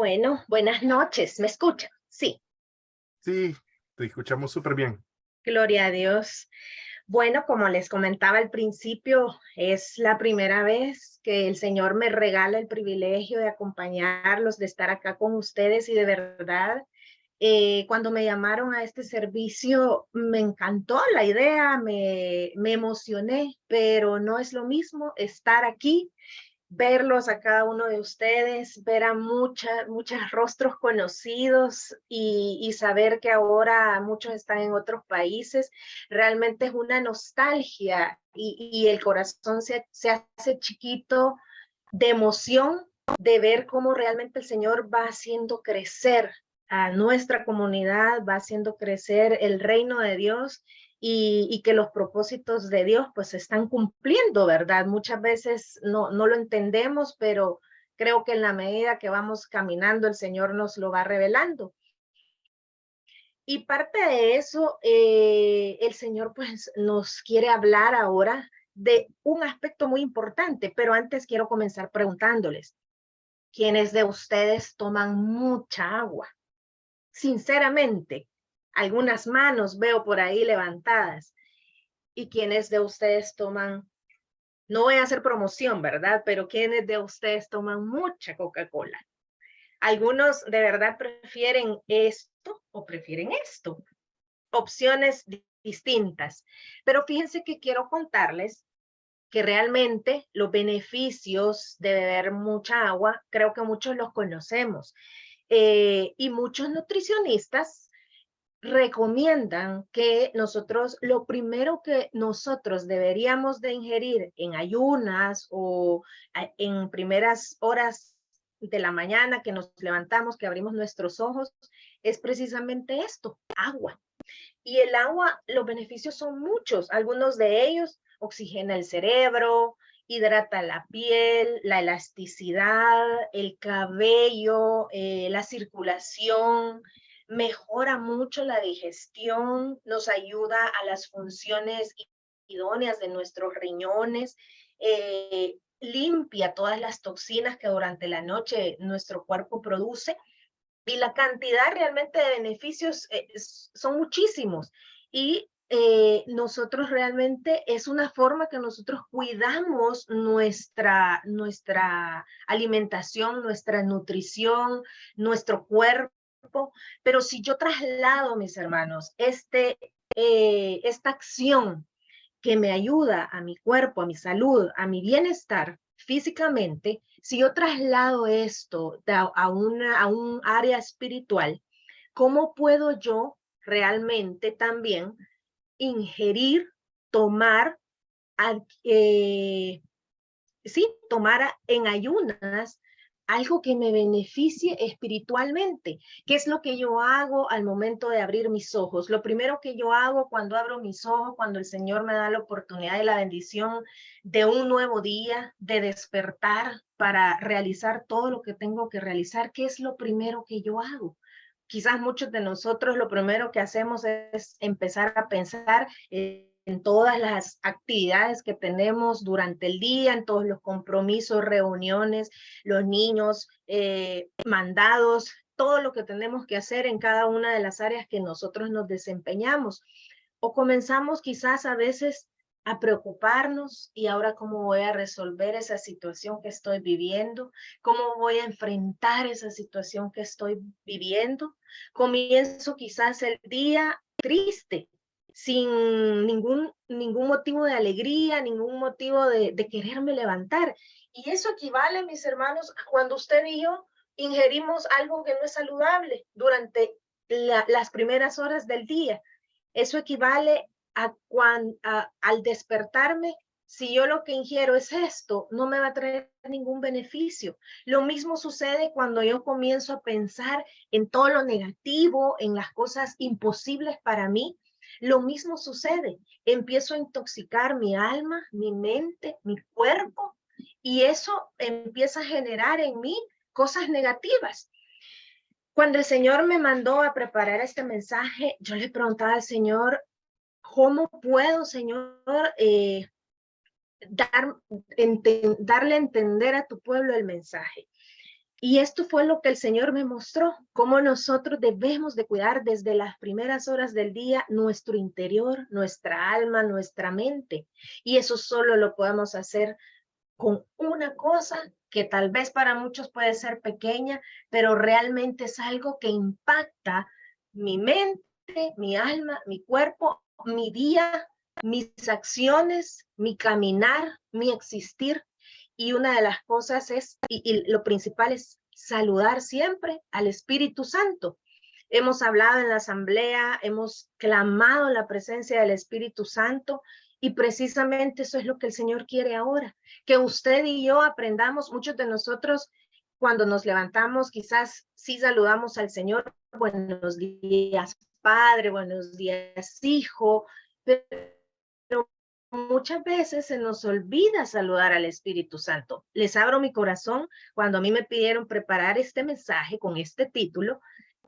Bueno, buenas noches. ¿Me escuchan? Sí, Sí, te escuchamos súper bien. gloria a Dios. Bueno, como les comentaba al principio, es la primera vez que el Señor me regala el privilegio de acompañarlos, de estar acá con ustedes y de verdad, cuando me llamaron a este servicio, me encantó la idea, me emocioné, pero no es lo mismo estar aquí, verlos a cada uno de ustedes, ver a muchos rostros conocidos y saber que ahora muchos están en otros países, realmente es una nostalgia y el corazón se hace chiquito de emoción de ver cómo realmente el Señor va haciendo crecer a nuestra comunidad, va haciendo crecer el reino de Dios y que los propósitos de Dios pues se están cumpliendo, ¿verdad? Muchas veces no lo entendemos, pero creo que en la medida que vamos caminando, el Señor nos lo va revelando. Y parte de eso, el Señor pues nos quiere hablar ahora de un aspecto muy importante, pero antes quiero comenzar preguntándoles, ¿quiénes de ustedes toman mucha agua? Sinceramente, algunas manos veo por ahí levantadas. ¿Y quiénes de ustedes toman, no voy a hacer promoción, ¿verdad? Pero quiénes de ustedes toman mucha Coca-Cola? Algunos de verdad prefieren esto o prefieren esto. Opciones distintas. Pero fíjense que quiero contarles que realmente los beneficios de beber mucha agua, creo que muchos los conocemos. Y muchos nutricionistas recomiendan que nosotros, lo primero que nosotros deberíamos de ingerir en ayunas o en primeras horas de la mañana que nos levantamos, que abrimos nuestros ojos, es precisamente esto, agua. Y el agua, los beneficios son muchos. Algunos de ellos oxigena el cerebro, hidrata la piel, la elasticidad, el cabello, la circulación, mejora mucho la digestión, nos ayuda a las funciones idóneas de nuestros riñones, limpia todas las toxinas que durante la noche nuestro cuerpo produce y la cantidad realmente de beneficios son muchísimos. Y nosotros realmente es una forma que nosotros cuidamos nuestra alimentación, nuestra nutrición, nuestro cuerpo. Pero si yo traslado, mis hermanos, esta acción que me ayuda a mi cuerpo, a mi salud, a mi bienestar físicamente, si yo traslado esto a un área espiritual, ¿cómo puedo yo realmente también ingerir, tomar, eh, sí, tomar en ayunas algo que me beneficie espiritualmente? ¿Qué es lo que yo hago al momento de abrir mis ojos? Lo primero que yo hago cuando abro mis ojos, cuando el Señor me da la oportunidad y la bendición de un nuevo día, de despertar para realizar todo lo que tengo que realizar, ¿qué es lo primero que yo hago? Quizás muchos de nosotros lo primero que hacemos es empezar a pensar en todas las actividades que tenemos durante el día, en todos los compromisos, reuniones, los niños, mandados, todo lo que tenemos que hacer en cada una de las áreas que nosotros nos desempeñamos. O comenzamos quizás a veces a preocuparnos y ahora cómo voy a resolver esa situación que estoy viviendo, cómo voy a enfrentar esa situación que estoy viviendo. Comienzo quizás el día triste, sin ningún motivo de alegría, ningún motivo de quererme levantar. Y eso equivale, mis hermanos, a cuando usted y yo ingerimos algo que no es saludable durante las primeras horas del día. Eso equivale al despertarme, si yo lo que ingiero es esto, no me va a traer ningún beneficio. Lo mismo sucede cuando yo comienzo a pensar en todo lo negativo, en las cosas imposibles para mí. Lo mismo sucede. Empiezo a intoxicar mi alma, mi mente, mi cuerpo, y eso empieza a generar en mí cosas negativas. Cuando el Señor me mandó a preparar este mensaje, yo le preguntaba al Señor, ¿cómo puedo, Señor, dar, darle a entender a tu pueblo el mensaje? Y esto fue lo que el Señor me mostró, cómo nosotros debemos de cuidar desde las primeras horas del día nuestro interior, nuestra alma, nuestra mente. Y eso solo lo podemos hacer con una cosa que tal vez para muchos puede ser pequeña, pero realmente es algo que impacta mi mente, mi alma, mi cuerpo, mi día, mis acciones, mi caminar, mi existir. Y una de las cosas es, y lo principal es saludar siempre al Espíritu Santo. Hemos hablado en la asamblea, hemos clamado la presencia del Espíritu Santo y precisamente eso es lo que el Señor quiere ahora, que usted y yo aprendamos. Muchos de nosotros cuando nos levantamos quizás sí saludamos al Señor, buenos días Padre, buenos días Hijo, pero muchas veces se nos olvida saludar al Espíritu Santo. Les abro mi corazón, cuando a mí me pidieron preparar este mensaje con este título,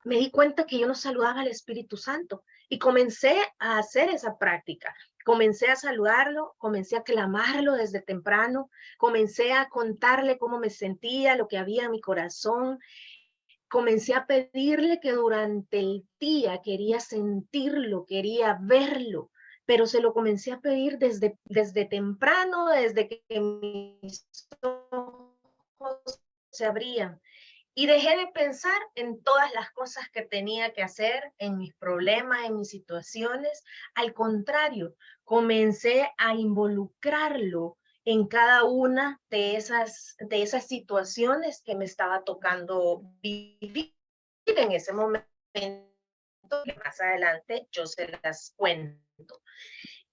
me di cuenta que yo no saludaba al Espíritu Santo y comencé a hacer esa práctica. Comencé a saludarlo, comencé a clamarlo desde temprano, comencé a contarle cómo me sentía, lo que había en mi corazón. Comencé a pedirle que durante el día quería sentirlo, quería verlo, pero se lo comencé a pedir desde temprano, desde que mis ojos se abrían. Y dejé de pensar en todas las cosas que tenía que hacer, en mis problemas, en mis situaciones. Al contrario, comencé a involucrarlo en cada una de esas situaciones que me estaba tocando vivir en ese momento, que más adelante yo se las cuento.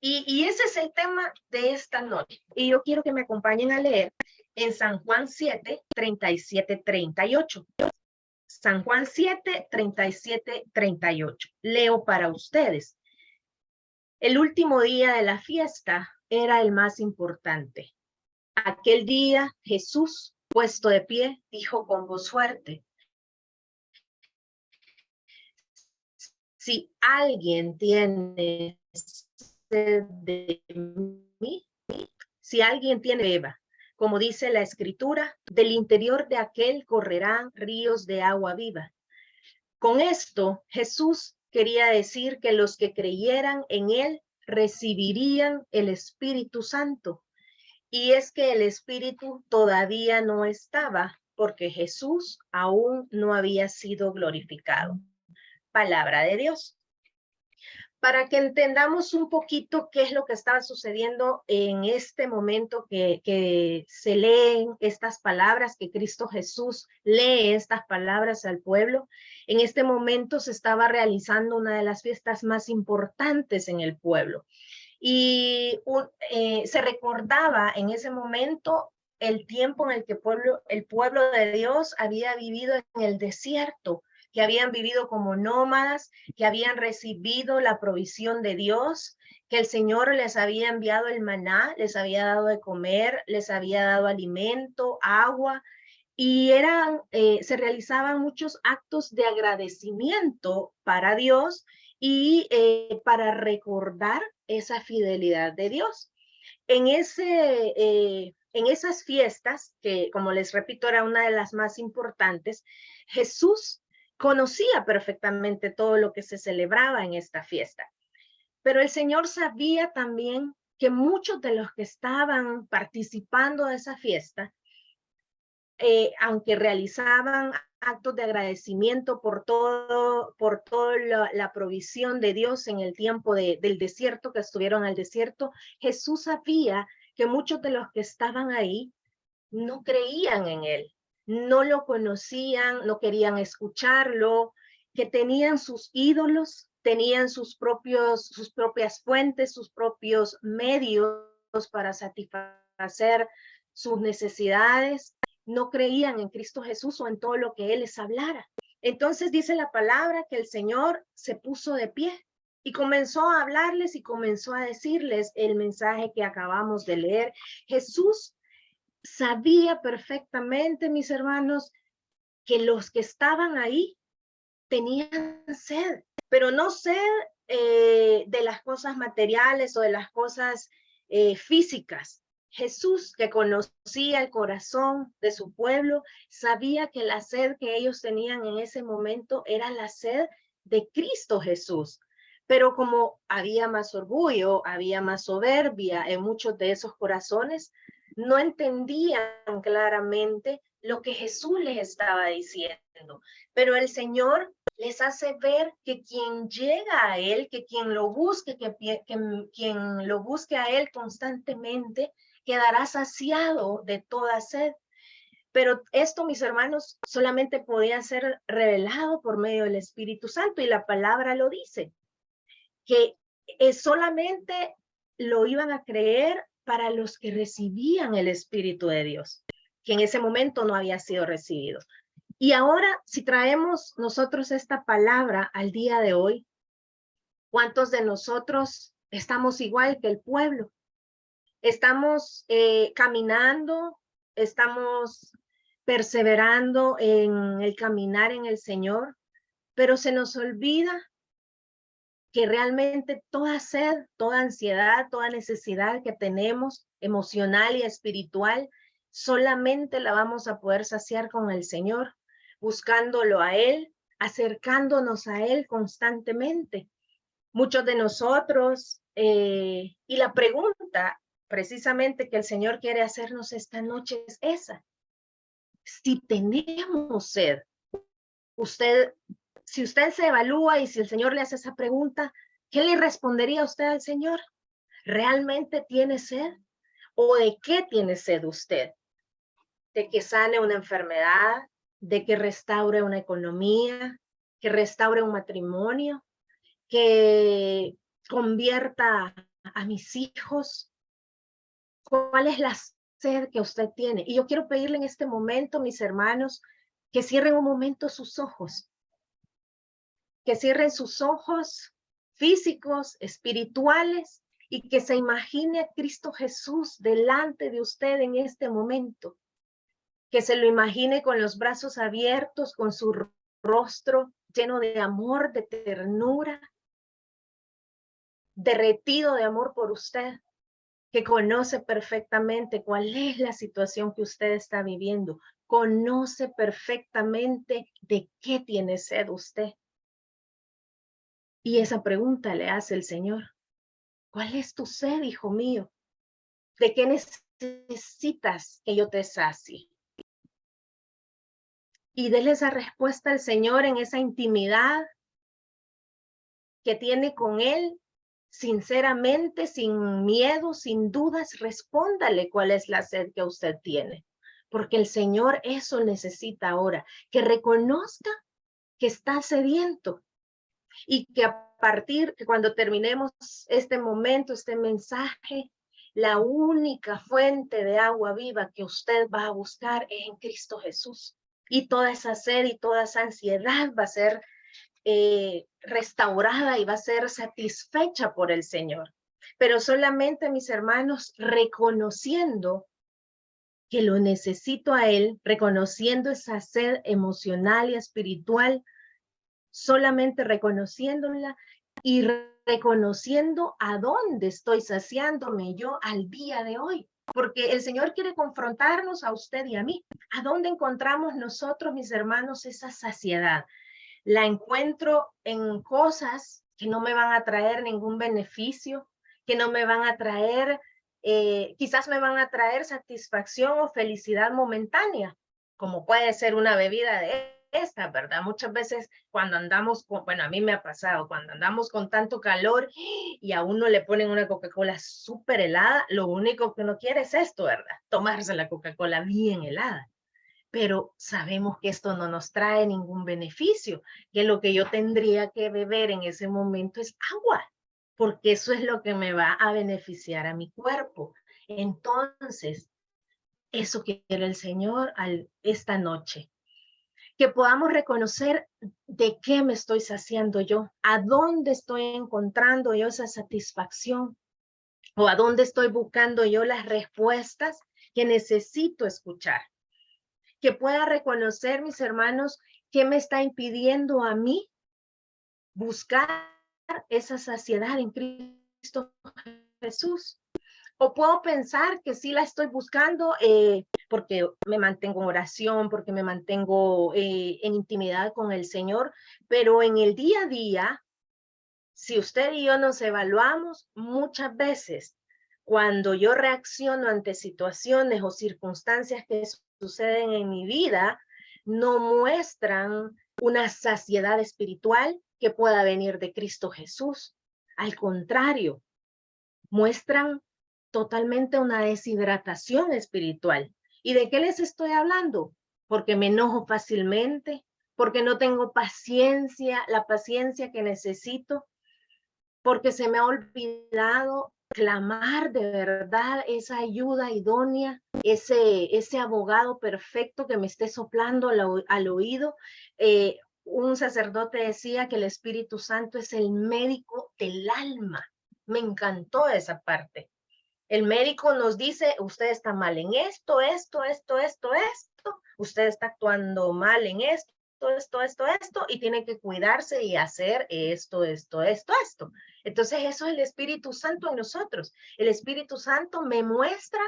Y ese es el tema de esta noche. Y yo quiero que me acompañen a leer en San Juan 7, 37, 38. San Juan 7, 37, 38. Leo para ustedes. El último día de la fiesta era el más importante. Aquel día Jesús, puesto de pie, dijo con voz fuerte: si alguien tiene sed de mí, si alguien tiene beba, como dice la escritura, del interior de aquel correrán ríos de agua viva. Con esto, Jesús quería decir que los que creyeran en él recibirían el Espíritu Santo. Y es que el Espíritu todavía no estaba, porque Jesús aún no había sido glorificado. Palabra de Dios. Para que entendamos un poquito qué es lo que estaba sucediendo en este momento que se leen estas palabras, que Cristo Jesús lee estas palabras al pueblo. En este momento se estaba realizando una de las fiestas más importantes en el pueblo. Y se recordaba en ese momento el tiempo en el que el pueblo de Dios había vivido en el desierto, que habían vivido como nómadas, que habían recibido la provisión de Dios, que el Señor les había enviado el maná, les había dado de comer, les había dado alimento, agua, y se realizaban muchos actos de agradecimiento para Dios y para recordar esa fidelidad de Dios. En esas fiestas, que como les repito era una de las más importantes, Jesús conocía perfectamente todo lo que se celebraba en esta fiesta. Pero el Señor sabía también que muchos de los que estaban participando de esa fiesta, aunque realizaban actos de agradecimiento por toda la provisión de Dios en el tiempo del desierto, que estuvieron al desierto, Jesús sabía que muchos de los que estaban ahí no creían en él, no lo conocían, no querían escucharlo, que tenían sus ídolos, tenían sus propias fuentes, sus propios medios para satisfacer sus necesidades, no creían en Cristo Jesús o en todo lo que Él les hablara. Entonces dice la palabra que el Señor se puso de pie y comenzó a hablarles y comenzó a decirles el mensaje que acabamos de leer. Jesús sabía perfectamente, mis hermanos, que los que estaban ahí tenían sed, pero no sed de las cosas materiales o de las cosas físicas, Jesús, que conocía el corazón de su pueblo, sabía que la sed que ellos tenían en ese momento era la sed de Cristo Jesús. Pero como había más orgullo, había más soberbia en muchos de esos corazones, no entendían claramente lo que Jesús les estaba diciendo. Pero el Señor les hace ver que quien llega a Él, que quien lo busque, que quien lo busque a Él constantemente, quedará saciado de toda sed. Pero esto, mis hermanos, solamente podía ser revelado por medio del Espíritu Santo, y la palabra lo dice, que solamente lo iban a creer para los que recibían el Espíritu de Dios, que en ese momento no había sido recibido. Y ahora, si traemos nosotros esta palabra al día de hoy, ¿cuántos de nosotros estamos igual que el pueblo? Estamos caminando, estamos perseverando en el caminar en el Señor, pero se nos olvida que realmente toda sed, toda ansiedad, toda necesidad que tenemos emocional y espiritual, solamente la vamos a poder saciar con el Señor, buscándolo a Él, acercándonos a Él constantemente. Muchos de nosotros, y la pregunta precisamente que el Señor quiere hacernos esta noche es esa. Si tenemos sed, si usted se evalúa y si el Señor le hace esa pregunta, ¿qué le respondería usted al Señor? ¿Realmente tiene sed? ¿O de qué tiene sed usted? ¿De que sane una enfermedad? ¿De que restaure una economía? ¿Que restaure un matrimonio? ¿Que convierta a mis hijos? ¿Cuál es la sed que usted tiene? Y yo quiero pedirle en este momento, mis hermanos, que cierren un momento sus ojos, que cierren sus ojos físicos, espirituales, y que se imagine a Cristo Jesús delante de usted en este momento, que se lo imagine con los brazos abiertos, con su rostro lleno de amor, de ternura, derretido de amor por usted, que conoce perfectamente cuál es la situación que usted está viviendo, conoce perfectamente de qué tiene sed usted. Y esa pregunta le hace el Señor: ¿cuál es tu sed, hijo mío? ¿De qué necesitas que yo te sacie? Y déle esa respuesta al Señor en esa intimidad que tiene con Él, sinceramente, sin miedo, sin dudas. Respóndale cuál es la sed que usted tiene, porque el Señor eso necesita ahora, que reconozca que está sediento, y que a partir que cuando terminemos este momento, este mensaje, la única fuente de agua viva que usted va a buscar es en Cristo Jesús. Y toda esa sed y toda esa ansiedad va a ser restaurada y va a ser satisfecha por el Señor. Pero solamente, mis hermanos, reconociendo que lo necesito a Él, reconociendo esa sed emocional y espiritual, solamente reconociéndola y reconociendo a dónde estoy saciándome yo al día de hoy. Porque el Señor quiere confrontarnos a usted y a mí. ¿A dónde encontramos nosotros, mis hermanos, esa saciedad? La encuentro en cosas que no me van a traer ningún beneficio, que no me van a traer, quizás me van a traer satisfacción o felicidad momentánea, como puede ser una bebida de esta, ¿verdad? Muchas veces cuando andamos, bueno, a mí me ha pasado, cuando andamos con tanto calor y a uno le ponen una Coca-Cola súper helada, lo único que uno quiere es esto, ¿verdad? Tomarse la Coca-Cola bien helada. Pero sabemos que esto no nos trae ningún beneficio, que lo que yo tendría que beber en ese momento es agua, porque eso es lo que me va a beneficiar a mi cuerpo. Entonces, eso quiere el Señor esta noche, que podamos reconocer de qué me estoy saciando yo, a dónde estoy encontrando yo esa satisfacción, o a dónde estoy buscando yo las respuestas que necesito escuchar. Que pueda reconocer, mis hermanos, qué me está impidiendo a mí buscar esa saciedad en Cristo Jesús. O puedo pensar que sí la estoy buscando porque me mantengo en oración, porque me mantengo en intimidad con el Señor, pero en el día a día, si usted y yo nos evaluamos, muchas veces cuando yo reacciono ante situaciones o circunstancias que suceden en mi vida, no muestran una saciedad espiritual que pueda venir de Cristo Jesús. Al contrario, muestran totalmente una deshidratación espiritual. ¿Y de qué les estoy hablando? Porque me enojo fácilmente, porque no tengo paciencia, la paciencia que necesito, porque se me ha olvidado clamar de verdad esa ayuda idónea, ese abogado perfecto que me esté soplando al oído. Un sacerdote decía que el Espíritu Santo es el médico del alma. Me encantó esa parte. El médico nos dice, usted está mal en esto, usted está actuando mal en esto, y tiene que cuidarse y hacer esto. Entonces eso es el Espíritu Santo en nosotros. El Espíritu Santo me muestra,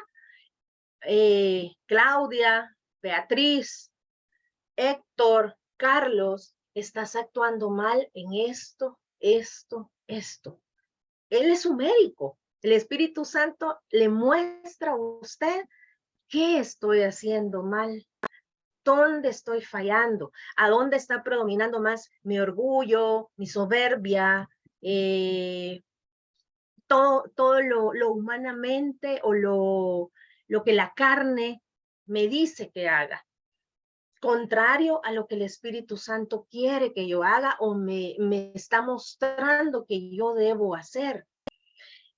Claudia, Beatriz, Héctor, Carlos, estás actuando mal en esto. Él es su médico. El Espíritu Santo le muestra a usted qué estoy haciendo mal, dónde estoy fallando, a dónde está predominando más mi orgullo, mi soberbia, todo lo humanamente o lo que la carne me dice que haga, contrario a lo que el Espíritu Santo quiere que yo haga o me está mostrando que yo debo hacer.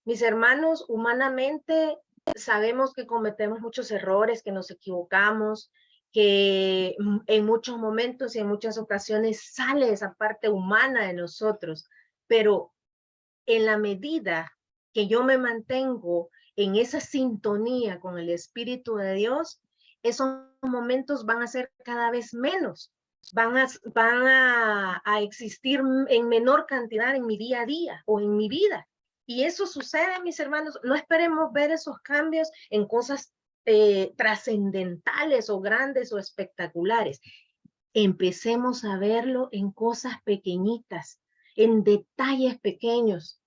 Mis hermanos, humanamente sabemos que cometemos muchos errores, que nos equivocamos, que en muchos momentos y en muchas ocasiones sale esa parte humana de nosotros, pero en la medida que yo me mantengo en esa sintonía con el Espíritu de Dios, esos momentos van a ser cada vez menos, van a existir en menor cantidad en mi día a día o en mi vida. Y eso sucede, mis hermanos. No esperemos ver esos cambios en cosas trascendentales o grandes o espectaculares. Empecemos a verlo en cosas pequeñitas, en detalles pequeños,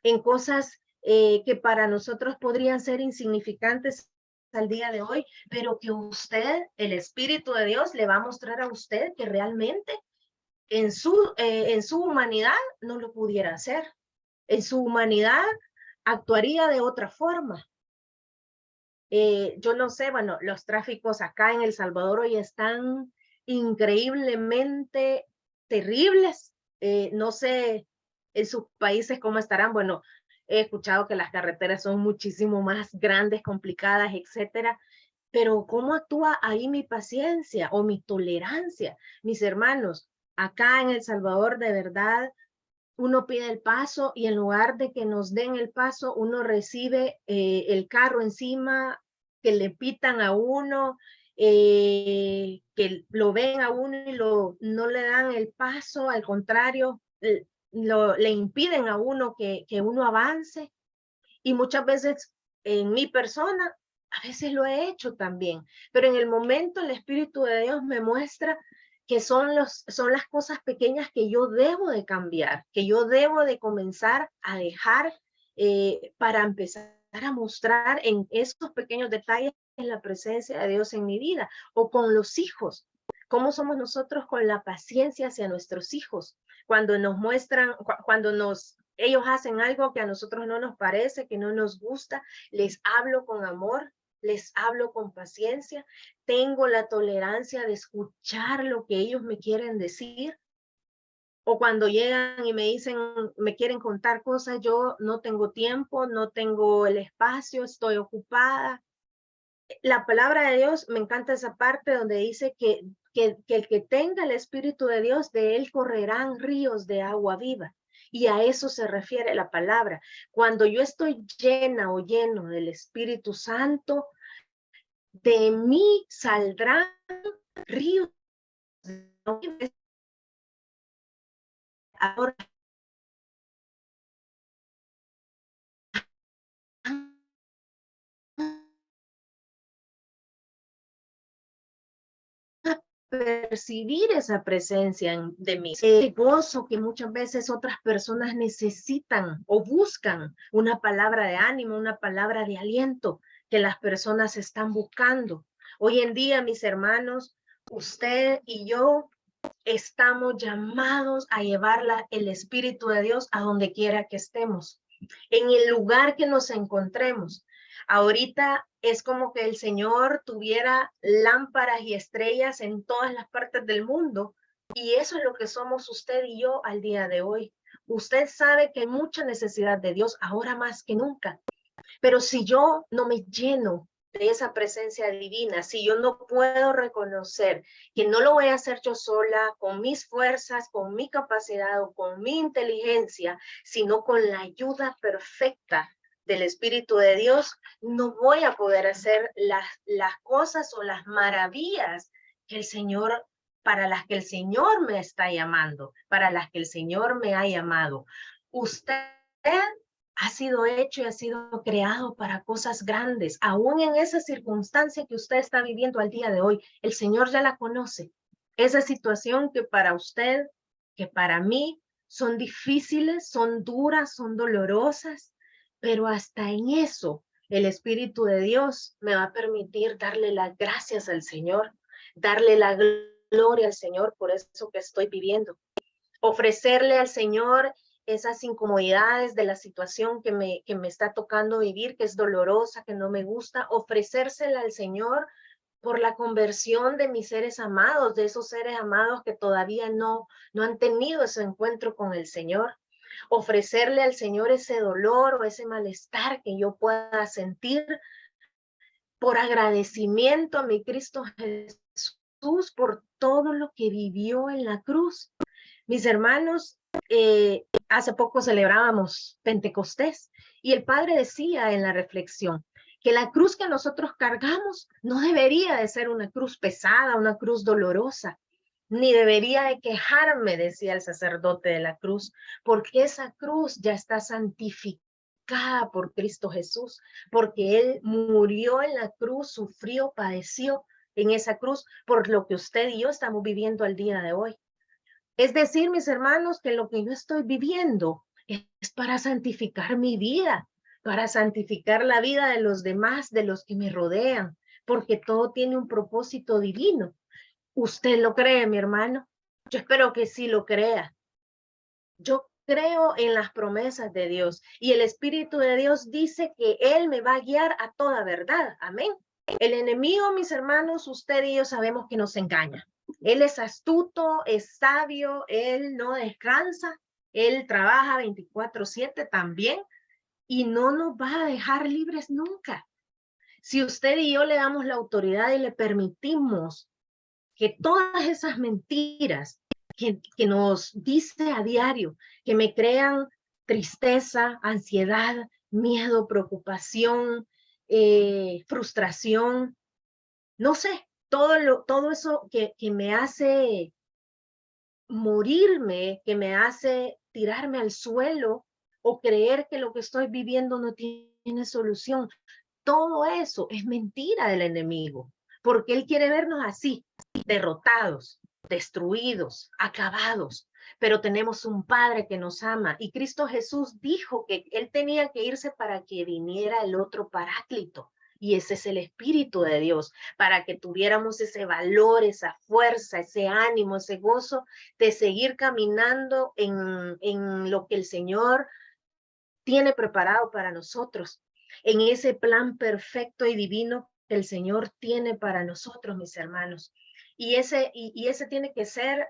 en cosas que para nosotros podrían ser insignificantes al día de hoy, pero que usted, el Espíritu de Dios, le va a mostrar a usted que realmente en su humanidad no lo pudiera hacer. En su humanidad actuaría de otra forma. Yo no sé, bueno, los tráficos acá en El Salvador hoy están increíblemente terribles. No sé en sus países cómo estarán. Bueno, he escuchado que las carreteras son muchísimo más grandes, complicadas, etcétera. Pero ¿cómo actúa ahí mi paciencia o mi tolerancia? Mis hermanos, acá en El Salvador, de verdad, uno pide el paso y en lugar de que nos den el paso, uno recibe el carro encima, que le pitan a uno, que lo ven a uno y no le dan el paso, al contrario, le impiden a uno que uno avance. Y muchas veces en mi persona, a veces lo he hecho también, pero en el momento el Espíritu de Dios me muestra que son las cosas pequeñas que yo debo de cambiar, que yo debo de comenzar a dejar para empezar a mostrar en esos pequeños detalles la presencia de Dios en mi vida o con los hijos. ¿Cómo somos nosotros con la paciencia hacia nuestros hijos? Cuando nos muestran, cuando ellos hacen algo que a nosotros no nos parece, que no nos gusta, les hablo con amor, les hablo con paciencia, tengo la tolerancia de escuchar lo que ellos me quieren decir. O cuando llegan y me dicen, me quieren contar cosas, yo no tengo tiempo, no tengo el espacio, estoy ocupada. La palabra de Dios, me encanta esa parte donde dice que el que tenga el Espíritu de Dios, de él correrán ríos de agua viva. Y a eso se refiere la palabra. Cuando yo estoy llena o lleno del Espíritu Santo, de mí saldrán ríos de agua viva. Ahora percibir esa presencia de mí. El gozo que muchas veces otras personas necesitan o buscan, una palabra de ánimo, una palabra de aliento que las personas están buscando. Hoy en día, mis hermanos, usted y yo estamos llamados a llevar el Espíritu de Dios a donde quiera que estemos, en el lugar que nos encontremos. Ahorita es como que el Señor tuviera lámparas y estrellas en todas las partes del mundo, y eso es lo que somos usted y yo al día de hoy. Usted sabe que hay mucha necesidad de Dios ahora más que nunca, pero si yo no me lleno de esa presencia divina, si yo no puedo reconocer que no lo voy a hacer yo sola, con mis fuerzas, con mi capacidad o con mi inteligencia, sino con la ayuda perfecta del Espíritu de Dios, no voy a poder hacer las cosas o las maravillas que el Señor, para las que el Señor me está llamando, para las que el Señor me ha llamado. Usted ha sido hecho y ha sido creado para cosas grandes. Aún en esa circunstancia que usted está viviendo al día de hoy, el Señor ya la conoce. Esa situación que para usted, que para mí, son difíciles, son duras, son dolorosas, pero hasta en eso el Espíritu de Dios me va a permitir darle las gracias al Señor, darle la gloria al Señor por eso que estoy viviendo. Ofrecerle al Señor esas incomodidades de la situación que me está tocando vivir, que es dolorosa, que no me gusta, ofrecérsela al Señor por la conversión de mis seres amados, de esos seres amados que todavía no han tenido ese encuentro con el Señor. Ofrecerle al Señor ese dolor o ese malestar que yo pueda sentir por agradecimiento a mi Cristo Jesús por todo lo que vivió en la cruz. Mis hermanos, hace poco celebrábamos Pentecostés y el Padre decía en la reflexión que la cruz que nosotros cargamos no debería de ser una cruz pesada, una cruz dolorosa, ni debería de quejarme, decía el sacerdote de la cruz, porque esa cruz ya está santificada por Cristo Jesús, porque Él murió en la cruz, sufrió, padeció en esa cruz por lo que usted y yo estamos viviendo al día de hoy. Es decir, mis hermanos, que lo que yo estoy viviendo es para santificar mi vida, para santificar la vida de los demás, de los que me rodean, porque todo tiene un propósito divino. ¿Usted lo cree, mi hermano? Yo espero que sí lo crea. Yo creo en las promesas de Dios y el Espíritu de Dios dice que Él me va a guiar a toda verdad. Amén. El enemigo, mis hermanos, usted y yo sabemos que nos engaña. Él es astuto, es sabio, Él no descansa, Él trabaja 24/7 también y no nos va a dejar libres nunca. Si usted y yo le damos la autoridad y le permitimos que todas esas mentiras que nos dice a diario, que me crean tristeza, ansiedad, miedo, preocupación, frustración, no sé, todo eso que me hace morirme, que me hace tirarme al suelo o creer que lo que estoy viviendo no tiene solución. Todo eso es mentira del enemigo, porque él quiere vernos así, derrotados, destruidos, acabados. Pero tenemos un Padre que nos ama y Cristo Jesús dijo que él tenía que irse para que viniera el otro Paráclito. Y ese es el Espíritu de Dios, para que tuviéramos ese valor, esa fuerza, ese ánimo, ese gozo de seguir caminando en lo que el Señor tiene preparado para nosotros, en ese plan perfecto y divino que el Señor tiene para nosotros, mis hermanos. Y ese tiene que ser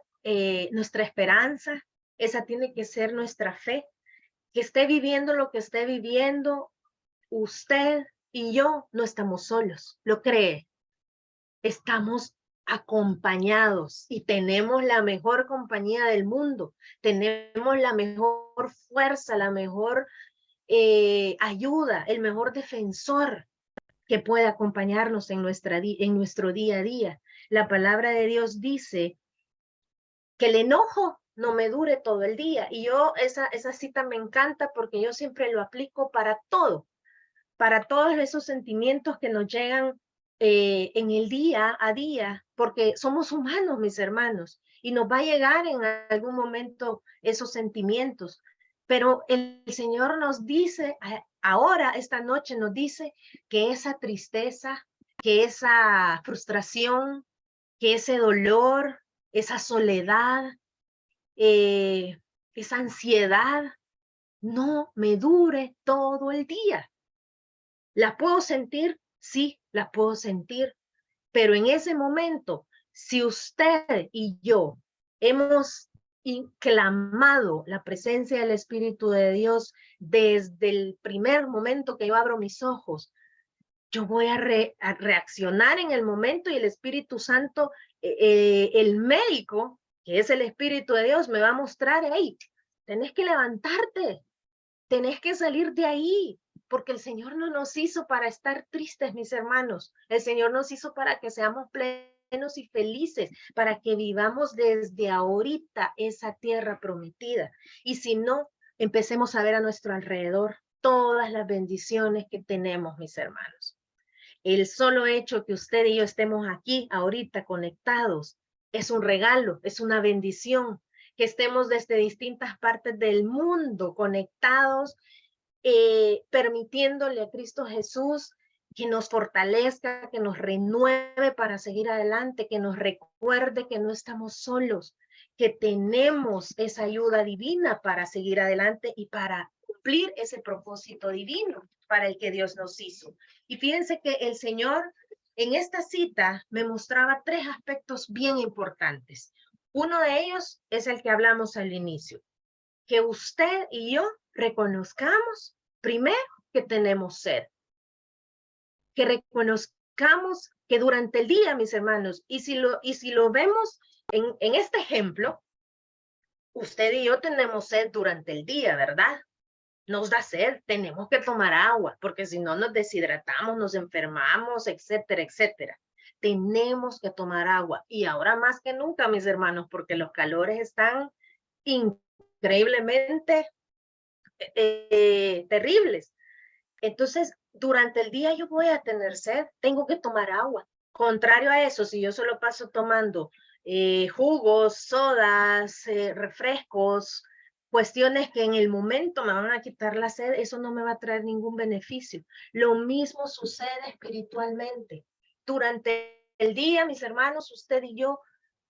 nuestra esperanza, esa tiene que ser nuestra fe, que esté viviendo lo que esté viviendo, usted y yo no estamos solos, ¿lo cree? Estamos acompañados y tenemos la mejor compañía del mundo, tenemos la mejor fuerza, la mejor ayuda, el mejor defensor que puede acompañarnos en nuestro día a día. La palabra de Dios dice que el enojo no me dure todo el día. Y yo esa cita me encanta porque yo siempre lo aplico para todo, para todos esos sentimientos que nos llegan en el día a día, porque somos humanos, mis hermanos, y nos va a llegar en algún momento esos sentimientos. Pero el Señor nos dice, ahora, esta noche nos dice que esa tristeza, que esa frustración, que ese dolor, esa soledad, esa ansiedad, no me dure todo el día. ¿La puedo sentir? Sí, la puedo sentir, pero en ese momento, si usted y yo hemos clamado la presencia del Espíritu de Dios desde el primer momento que yo abro mis ojos, yo voy a reaccionar en el momento y el Espíritu Santo, el médico, que es el Espíritu de Dios, me va a mostrar, hey, tenés que levantarte, tenés que salir de ahí, porque el Señor no nos hizo para estar tristes, mis hermanos. El Señor nos hizo para que seamos plenos y felices, para que vivamos desde ahorita esa tierra prometida. Y si no, empecemos a ver a nuestro alrededor todas las bendiciones que tenemos, mis hermanos. El solo hecho que usted y yo estemos aquí ahorita conectados es un regalo, es una bendición. Que estemos desde distintas partes del mundo conectados, permitiéndole a Cristo Jesús que nos fortalezca, que nos renueve para seguir adelante, que nos recuerde que no estamos solos, que tenemos esa ayuda divina para seguir adelante y para cumplir ese propósito divino para el que Dios nos hizo. Y fíjense que el Señor en esta cita me mostraba tres aspectos bien importantes. Uno de ellos es el que hablamos al inicio, que usted y yo reconozcamos primero que tenemos sed, que reconozcamos que durante el día, mis hermanos, y si lo vemos en este ejemplo, usted y yo tenemos sed durante el día, ¿verdad? Nos da sed, tenemos que tomar agua, porque si no nos deshidratamos, nos enfermamos, etcétera, etcétera. Tenemos que tomar agua, y ahora más que nunca, mis hermanos, porque los calores están increíblemente terribles. Entonces, durante el día yo voy a tener sed, tengo que tomar agua. Contrario a eso, si yo solo paso tomando jugos, sodas, refrescos, cuestiones que en el momento me van a quitar la sed, eso no me va a traer ningún beneficio. Lo mismo sucede espiritualmente. Durante el día, mis hermanos, usted y yo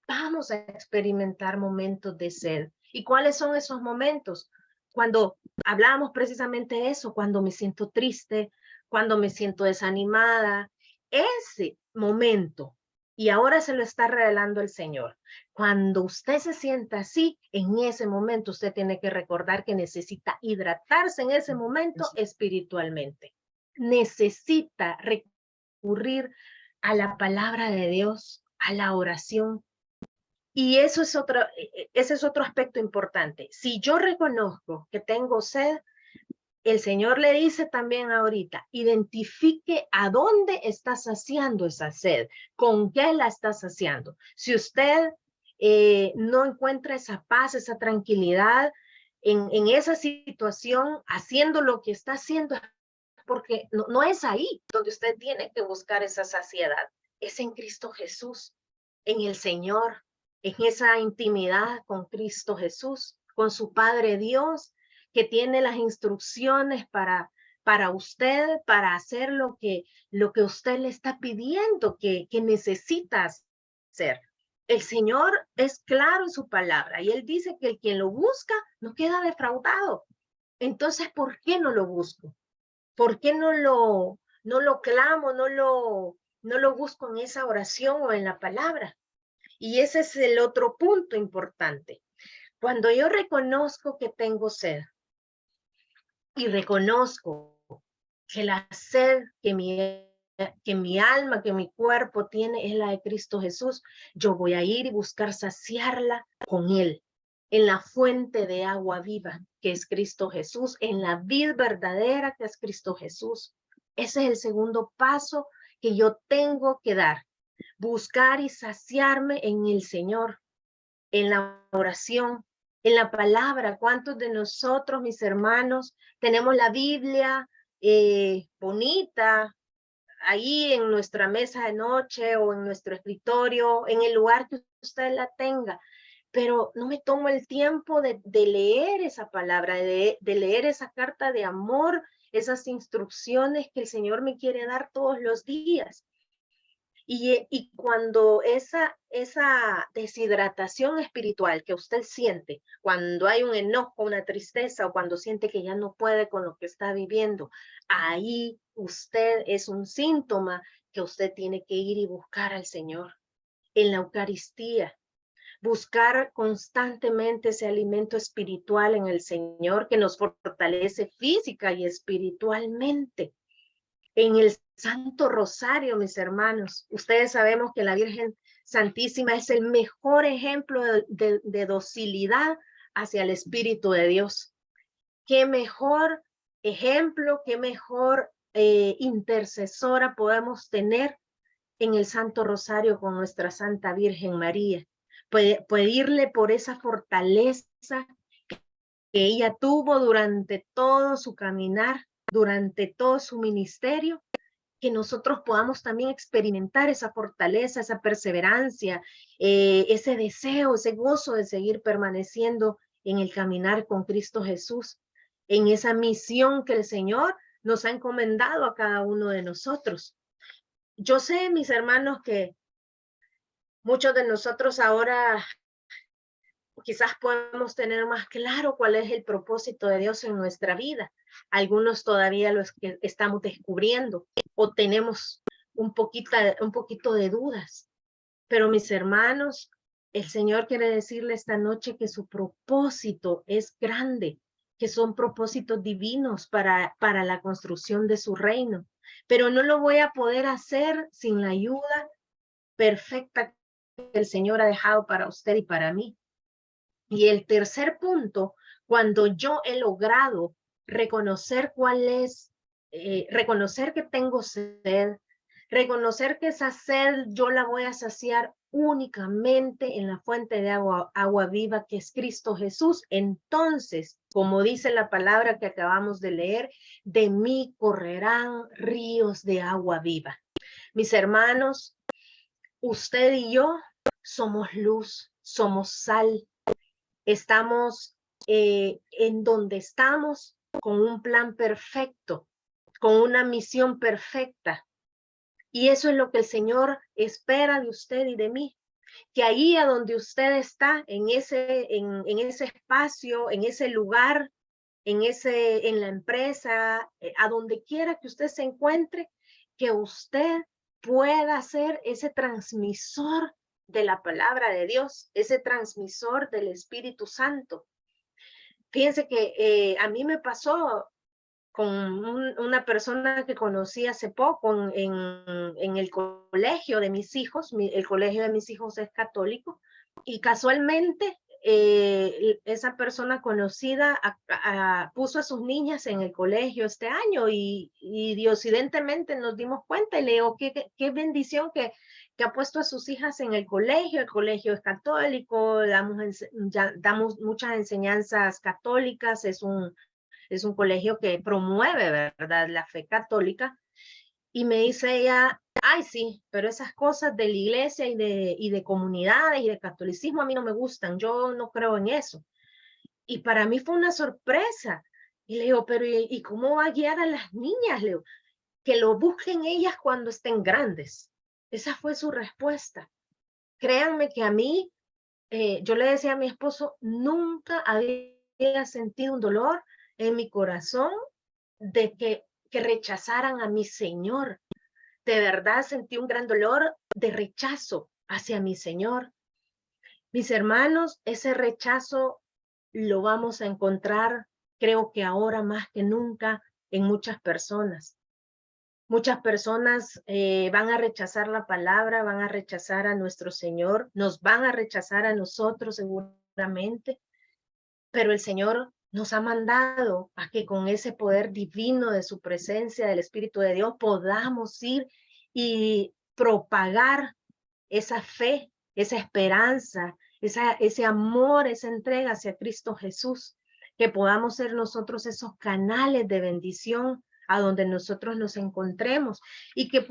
vamos a experimentar momentos de sed. ¿Y cuáles son esos momentos? Cuando hablamos precisamente de eso, cuando me siento triste, cuando me siento desanimada, ese momento, y ahora se lo está revelando el Señor. Cuando usted se sienta así, en ese momento usted tiene que recordar que necesita hidratarse en ese momento espiritualmente. Necesita recurrir a la palabra de Dios, a la oración. Y ese es otro aspecto importante. Si yo reconozco que tengo sed, el Señor le dice también ahorita, identifique a dónde está saciando esa sed, con qué la está saciando. Si usted no encuentra esa paz, esa tranquilidad en esa situación, haciendo lo que está haciendo, porque no es ahí donde usted tiene que buscar esa saciedad, es en Cristo Jesús, en el Señor, en esa intimidad con Cristo Jesús, con su Padre Dios, que tiene las instrucciones para usted, para hacer lo que usted le está pidiendo, que necesita hacer. El Señor es claro en su palabra y Él dice que el quien lo busca no queda defraudado. Entonces, ¿por qué no lo busco? ¿Por qué no lo clamo, no lo busco en esa oración o en la palabra? Y ese es el otro punto importante. Cuando yo reconozco que tengo sed y reconozco que la sed que mi alma, que mi cuerpo tiene es la de Cristo Jesús, yo voy a ir y buscar saciarla con Él, en la fuente de agua viva, que es Cristo Jesús, en la vid verdadera, que es Cristo Jesús. Ese es el segundo paso que yo tengo que dar, buscar y saciarme en el Señor, en la oración, en la palabra. ¿Cuántos de nosotros, mis hermanos, tenemos la Biblia bonita, ahí en nuestra mesa de noche o en nuestro escritorio, en el lugar que usted la tenga, pero no me tomo el tiempo de leer esa palabra, de leer esa carta de amor, esas instrucciones que el Señor me quiere dar todos los días. Y cuando esa deshidratación espiritual que usted siente, cuando hay un enojo, una tristeza o cuando siente que ya no puede con lo que está viviendo, ahí usted es un síntoma que usted tiene que ir y buscar al Señor en la Eucaristía, buscar constantemente ese alimento espiritual en el Señor que nos fortalece física y espiritualmente. En el Santo Rosario, mis hermanos, ustedes sabemos que la Virgen Santísima es el mejor ejemplo de docilidad hacia el Espíritu de Dios. Qué mejor ejemplo, qué mejor intercesora podemos tener en el Santo Rosario con nuestra Santa Virgen María. Pedirle por esa fortaleza que ella tuvo durante todo su caminar, durante todo su ministerio, que nosotros podamos también experimentar esa fortaleza, esa perseverancia, ese deseo, ese gozo de seguir permaneciendo en el caminar con Cristo Jesús, en esa misión que el Señor nos ha encomendado a cada uno de nosotros. Yo sé, mis hermanos, que muchos de nosotros ahora quizás podemos tener más claro cuál es el propósito de Dios en nuestra vida. Algunos todavía lo estamos descubriendo o tenemos un poquito de dudas. Pero mis hermanos, el Señor quiere decirle esta noche que su propósito es grande, que son propósitos divinos para la construcción de su reino. Pero no lo voy a poder hacer sin la ayuda perfecta que el Señor ha dejado para usted y para mí. Y el tercer punto, cuando yo he logrado reconocer reconocer que tengo sed, reconocer que esa sed yo la voy a saciar únicamente en la fuente de agua viva que es Cristo Jesús. Entonces, como dice la palabra que acabamos de leer, de mí correrán ríos de agua viva. Mis hermanos, usted y yo somos luz, somos sal. Estamos en donde estamos con un plan perfecto, con una misión perfecta. Y eso es lo que el Señor espera de usted y de mí. Que ahí a donde usted está, en ese espacio, en ese lugar, en la empresa, a donde quiera que usted se encuentre, que usted pueda ser ese transmisor de la palabra de Dios, ese transmisor del Espíritu Santo. Fíjense que a mí me pasó con una persona que conocí hace poco en el colegio de mis hijos. El colegio de mis hijos es católico y casualmente esa persona conocida puso a sus niñas en el colegio este año y diosidentemente nos dimos cuenta y le digo, qué bendición que ha puesto a sus hijas en el colegio es católico, damos muchas enseñanzas católicas, es un colegio que promueve, ¿verdad?, la fe católica. Y me dice ella, ay, sí, pero esas cosas de la iglesia y de comunidades y de catolicismo a mí no me gustan, yo no creo en eso. Y para mí fue una sorpresa. Y le digo, pero ¿y cómo va a guiar a las niñas? Le digo, que lo busquen ellas cuando estén grandes. Esa fue su respuesta. Créanme que a mí, yo le decía a mi esposo, nunca había sentido un dolor en mi corazón de que rechazaran a mi Señor. De verdad sentí un gran dolor de rechazo hacia mi Señor. Mis hermanos, ese rechazo lo vamos a encontrar, creo que ahora más que nunca, en muchas personas. Muchas personas van a rechazar la palabra, van a rechazar a nuestro Señor, nos van a rechazar a nosotros seguramente, pero el Señor nos ha mandado a que con ese poder divino de su presencia, del Espíritu de Dios, podamos ir y propagar esa fe, esa esperanza, ese amor, esa entrega hacia Cristo Jesús, que podamos ser nosotros esos canales de bendición a donde nosotros nos encontremos y que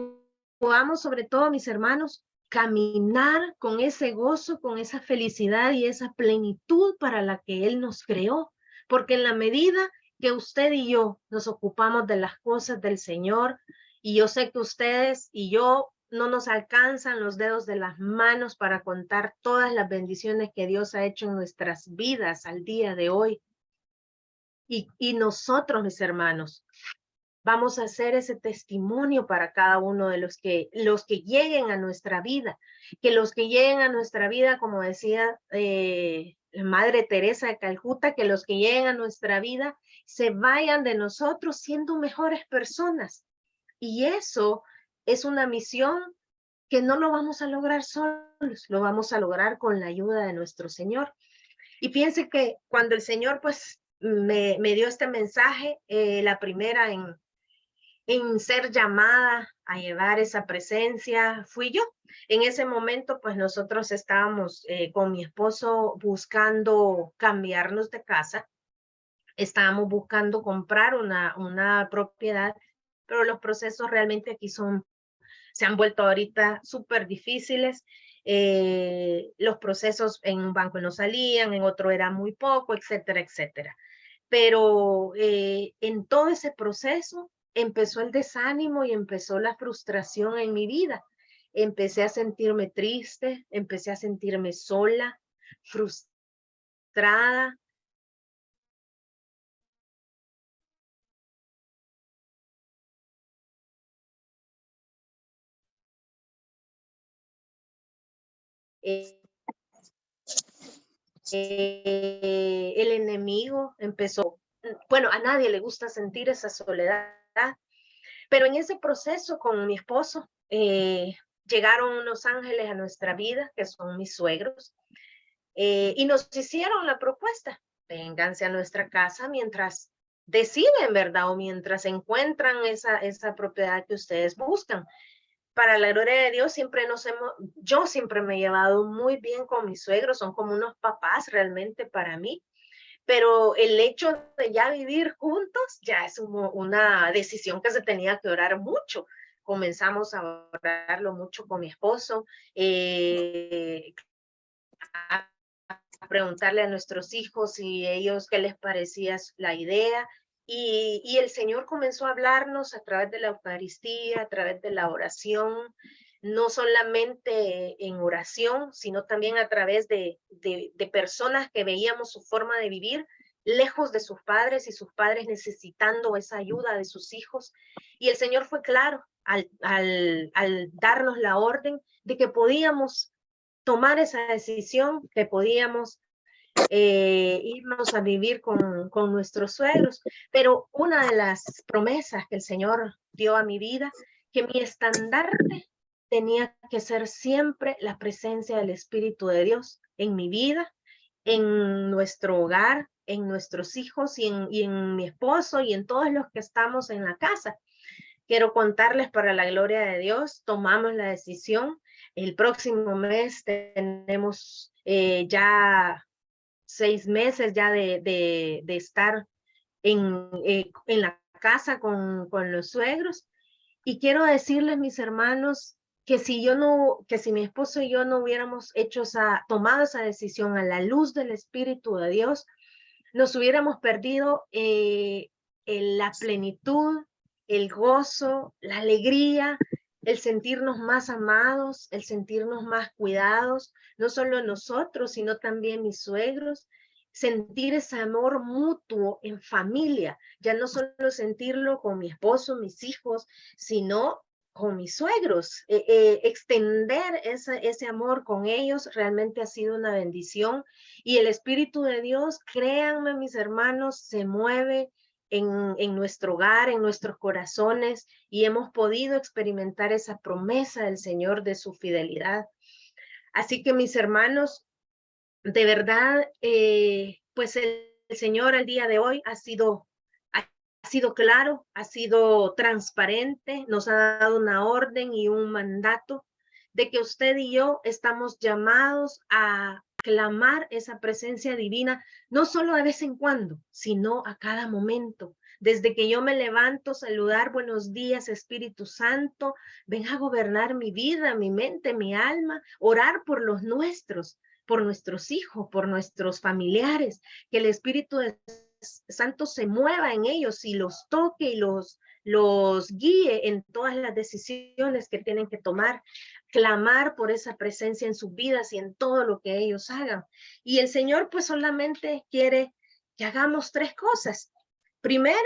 podamos, sobre todo, mis hermanos, caminar con ese gozo, con esa felicidad y esa plenitud para la que Él nos creó. Porque en la medida que usted y yo nos ocupamos de las cosas del Señor, y yo sé que ustedes y yo no nos alcanzan los dedos de las manos para contar todas las bendiciones que Dios ha hecho en nuestras vidas al día de hoy. Y nosotros, mis hermanos, vamos a hacer ese testimonio para cada uno de los que lleguen a nuestra vida, que los que lleguen a nuestra vida, como decía la Madre Teresa de Calcuta, que los que lleguen a nuestra vida se vayan de nosotros siendo mejores personas. Y eso es una misión que no lo vamos a lograr solos, lo vamos a lograr con la ayuda de nuestro Señor. Y piense que cuando el Señor pues me dio este mensaje, la primera en ser llamada a llevar esa presencia fui yo. En ese momento, pues nosotros estábamos con mi esposo buscando cambiarnos de casa. Estábamos buscando comprar una propiedad, pero los procesos realmente aquí se han vuelto ahorita súper difíciles. Los procesos en un banco no salían, en otro era muy poco, etcétera, etcétera. Pero en todo ese proceso empezó el desánimo y empezó la frustración en mi vida. Empecé a sentirme triste, empecé a sentirme sola, frustrada. Eh, el enemigo empezó, bueno, a nadie le gusta sentir esa soledad, pero en ese proceso con mi esposo llegaron unos ángeles a nuestra vida, que son mis suegros, y nos hicieron la propuesta: vénganse a nuestra casa mientras deciden, ¿verdad? O mientras encuentran esa propiedad que ustedes buscan. Para la gloria de Dios, yo siempre me he llevado muy bien con mis suegros, son como unos papás realmente para mí, pero el hecho de ya vivir juntos ya es una decisión que se tenía que orar mucho. Comenzamos a orarlo mucho con mi esposo, a preguntarle a nuestros hijos si ellos qué les parecía la idea. Y el Señor comenzó a hablarnos a través de la Eucaristía, a través de la oración, no solamente en oración, sino también a través de personas que veíamos su forma de vivir lejos de sus padres y sus padres necesitando esa ayuda de sus hijos. Y el Señor fue claro al darnos la orden de que podíamos tomar esa decisión, que podíamos irnos a vivir con nuestros suegros. Pero una de las promesas que el Señor dio a mi vida, que mi estandarte tenía que ser siempre la presencia del Espíritu de Dios en mi vida, en nuestro hogar, en nuestros hijos y en mi esposo y en todos los que estamos en la casa. Quiero contarles, para la gloria de Dios, tomamos la decisión. El próximo mes tenemos ya 6 meses ya de estar en la casa con los suegros. Y quiero decirles, mis hermanos, que si mi esposo y yo no hubiéramos tomado esa decisión a la luz del Espíritu de Dios, nos hubiéramos perdido la plenitud, el gozo, la alegría, el sentirnos más amados, el sentirnos más cuidados, no solo nosotros, sino también mis suegros, sentir ese amor mutuo en familia, ya no solo sentirlo con mi esposo, mis hijos, sino con mis suegros. Extender ese amor con ellos realmente ha sido una bendición, y el Espíritu de Dios, créanme, mis hermanos, se mueve en nuestro hogar, en nuestros corazones, y hemos podido experimentar esa promesa del Señor de su fidelidad. Así que, mis hermanos, de verdad, pues el Señor al día de hoy ha sido claro, ha sido transparente, nos ha dado una orden y un mandato de que usted y yo estamos llamados a clamar esa presencia divina, no solo de vez en cuando, sino a cada momento, Desde que yo me levanto, saludar, buenos días, Espíritu Santo, ven a gobernar mi vida, mi mente, mi alma, orar por los nuestros, por nuestros hijos, por nuestros familiares, que el Espíritu Santo se mueva en ellos y los toque y los guíe en todas las decisiones que tienen que tomar, clamar por esa presencia en sus vidas y en todo lo que ellos hagan. Y el Señor pues solamente quiere que hagamos 3 cosas. Primero,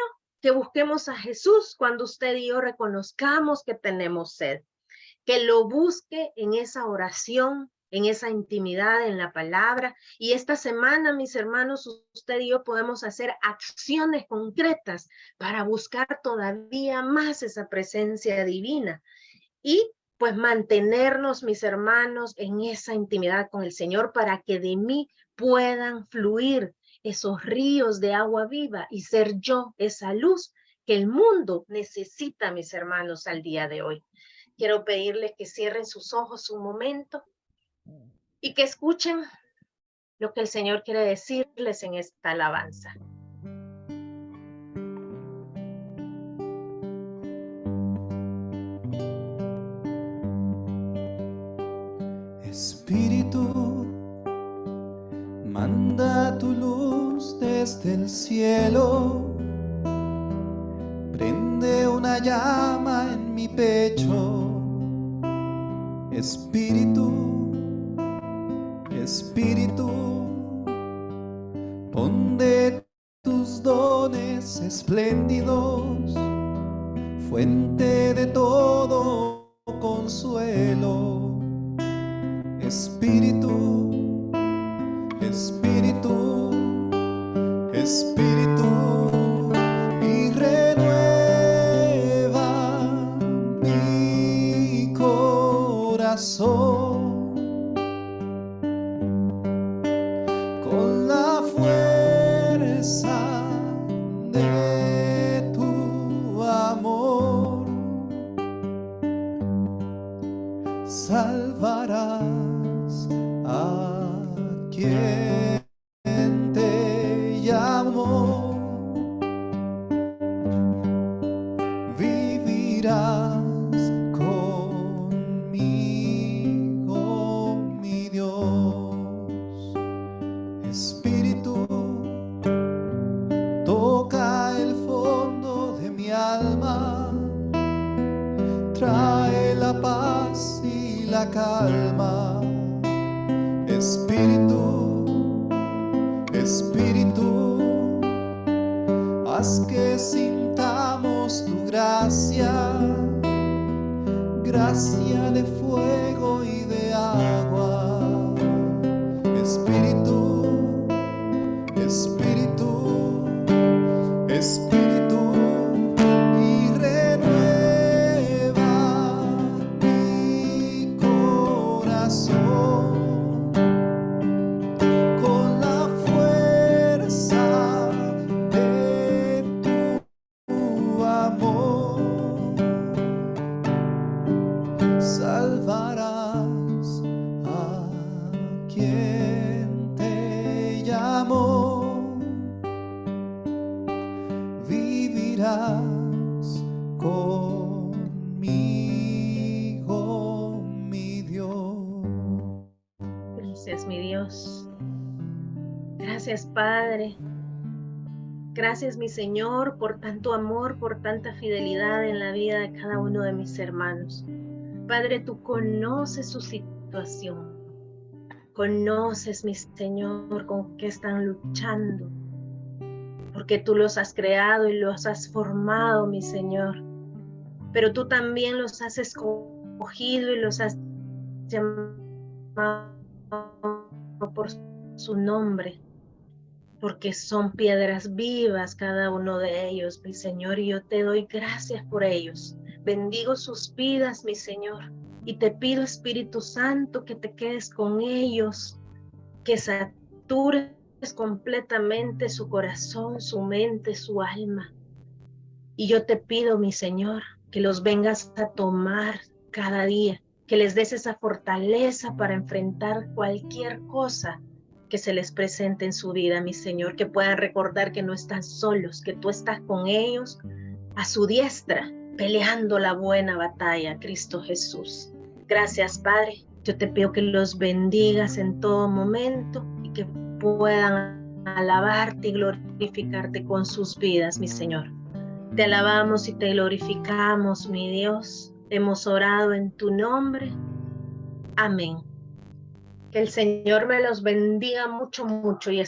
que busquemos a Jesús cuando usted y yo reconozcamos que tenemos sed, que lo busque en esa oración, en esa intimidad, en la palabra. Y esta semana, mis hermanos, usted y yo podemos hacer acciones concretas para buscar todavía más esa presencia divina. Y pues mantenernos, mis hermanos, en esa intimidad con el Señor para que de mí puedan fluir esos ríos de agua viva y ser yo esa luz que el mundo necesita, mis hermanos, al día de hoy. Quiero pedirles que cierren sus ojos un momento y que escuchen lo que el Señor quiere decirles en esta alabanza. Espíritu, manda tu luz desde el cielo, prende una llama en mi pecho. Espíritu, Espíritu, pon de tus dones espléndidos, fuente de todo consuelo. Espíritu, Espíritu, Espíritu, y renueva mi corazón con la fuerza de tu amor. Salvarás a quien te llamó, vivirás conmigo, mi Dios. Espíritu, toca el fondo de mi alma, trae la paz y la calma. Espíritu, Espíritu, haz que sintamos tu gracia, gracia de fuego y de agua. Espíritu, Espíritu, Espíritu, y renueva mi corazón con la fuerza de tu amor. Salvarás a quien te llamó, vivirás conmigo, mi Dios. Gracias, mi Dios. Gracias, Padre. Gracias, mi Señor, por tanto amor, por tanta fidelidad en la vida de cada uno de mis hermanos. Padre, tú conoces su situación. Conoces, mi Señor, con qué están luchando. Porque tú los has creado y los has formado, mi Señor. Pero tú también los has escogido y los has llamado por su nombre. Porque son piedras vivas cada uno de ellos, mi Señor, y yo te doy gracias por ellos. Bendigo sus vidas, mi Señor, y te pido, Espíritu Santo, que te quedes con ellos, que satures completamente su corazón, su mente, su alma. Y yo te pido, mi Señor, que los vengas a tomar cada día, que les des esa fortaleza para enfrentar cualquier cosa que se les presente en su vida, mi Señor, que puedan recordar que no están solos, que tú estás con ellos a su diestra, peleando la buena batalla, Cristo Jesús. Gracias, Padre. Yo te pido que los bendigas en todo momento y que puedan alabarte y glorificarte con sus vidas, mi Señor. Te alabamos y te glorificamos, mi Dios. Hemos orado en tu nombre. Amén. Que el Señor me los bendiga mucho, mucho y